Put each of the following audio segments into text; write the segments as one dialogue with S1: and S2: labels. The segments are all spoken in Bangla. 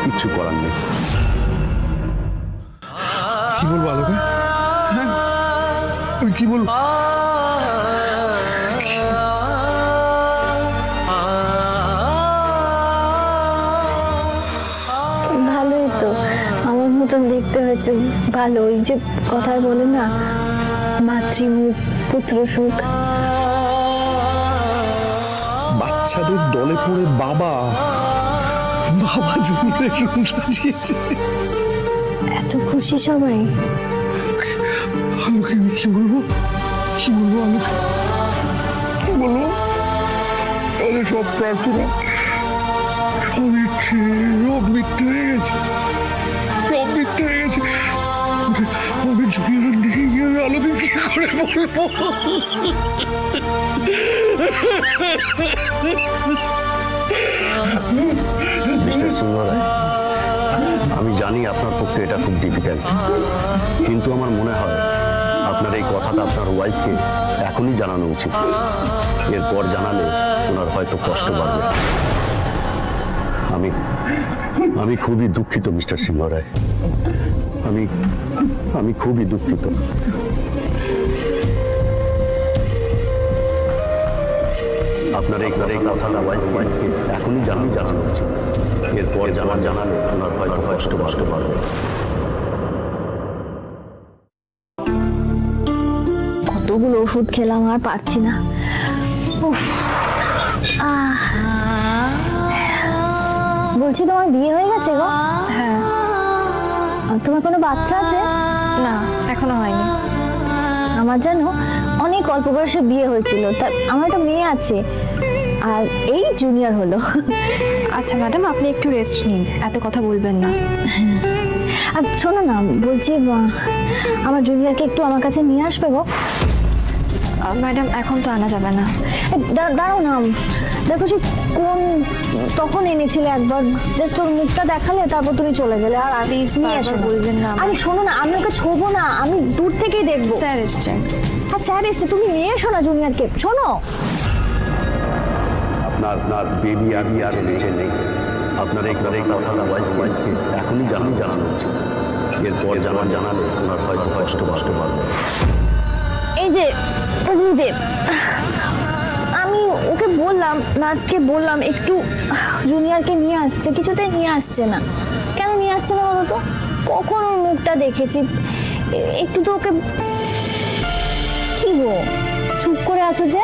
S1: কিচ্ছু করার নেই।
S2: কি বলবো আলোকে? আমি কি বলবো?
S3: ভালোই তো, আমার মতন দেখতে হয়েছে। ভালো, ওই যে কথায় বলে না, মাতৃমুখ পুত্র সুখ।
S2: বাচ্চাদের দলে পড়ে বাবা জুনিয়রের রুম সাজিয়েছে।
S3: এত খুশি সবাই।
S2: আলোকে আমি কি বলবো আলোকে? কি বলবো? তাহলে সব প্রার্থনা, সব ইচ্ছে, সব মিথ্যে হয়ে গেছে। আমি জুনিয়রের নেই গিয়ে আলোকে কি করে বলবো?
S1: মিস্টার সিংহ রায়, আমি জানি আপনার পক্ষে এটা খুব ডিফিকাল্ট, কিন্তু আমার মনে হয় আপনার এই কথাটা আপনার ওয়াইফকে এখনই জানানো উচিত। এরপর জানালে ওনার হয়তো কষ্ট বাড়বে। আমি খুবই দুঃখিত মিস্টার সিংহ রায়, আমি খুবই দুঃখিত। আপনার এই কথাটা ওয়াইফকে এখনই জানানো উচিত। এরপর জানালে ওনার হয়তো কষ্ট বাড়বে।
S3: কতগুলো ওষুধ খেলাম, আর পারছি না। বলছি তোমার বিয়ে হয়ে গেছে গো?
S4: হ্যাঁ।
S3: তোমার কোনো বাচ্চা আছে?
S4: না, এখনো হয়নি।
S3: আমার জানো অনেক অল্প বয়সে বিয়ে হয়েছিল, তার আমার একটা মেয়ে আছে, আর এই জুনিয়র হলো।
S4: আচ্ছা ম্যাডাম, আপনি একটু রেস্ট নিন, এত কথা বলবেন না।
S3: আর শোনো না, বলছি আমার জুনিয়রকে একটু আমার কাছে নিয়ে আসবে গো?
S4: ম্যাডাম এখন তো আনা যাবে না।
S3: দাঁড়াও না, দেখো সে তখন এনেছিলে একবার, জাস্ট ওর মুখটা দেখালে, তারপর তুমি চলে গেলে। আর
S4: প্লিজ নিয়ে আসো, বলবেন না।
S3: আরে শোনো না, আমি ওকে ছোবো না, আমি দূর থেকেই দেখবো।
S4: স্যার এসছেন।
S3: স্যার এসছে, তুমি নিয়ে এসো না জুনিয়রকে। শোনো,
S1: আপনার বেবি আর বেঁচে নেই। আপনার এই কথাটা ওয়াইফকে এখনই জানানো উচিত। এরপর জানালে ওনার হয়তো কষ্ট বাড়বে।
S3: এই যে গুরুদেব, আমি ওকে বললাম, নার্সকে বললাম একটু জুনিয়রকে নিয়ে আসতে, কিছুতেই নিয়ে আসছে না। কেন নিয়ে আসছে না বলো তো? কখন ওর মুখটা দেখেছি, একটু তো ওকে। কি গো চুপ করে আছো যে?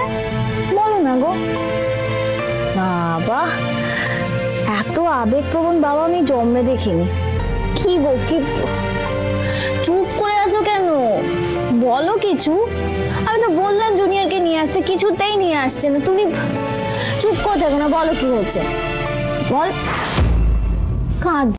S3: বলো না গো। বাবা, এত আবেগপ্রবণ বাবা আমি জন্মে দেখিনি। কি গো, কি চুপ করে আছো কেন? বলো কিছু। আমি তো বললাম জুনিয়রকে নিয়ে আসতে, কিছুতেই নিয়ে আসছে না। তুমি চুপ করে থাকো না, বলো কি হয়েছে, বল। কাঁদছে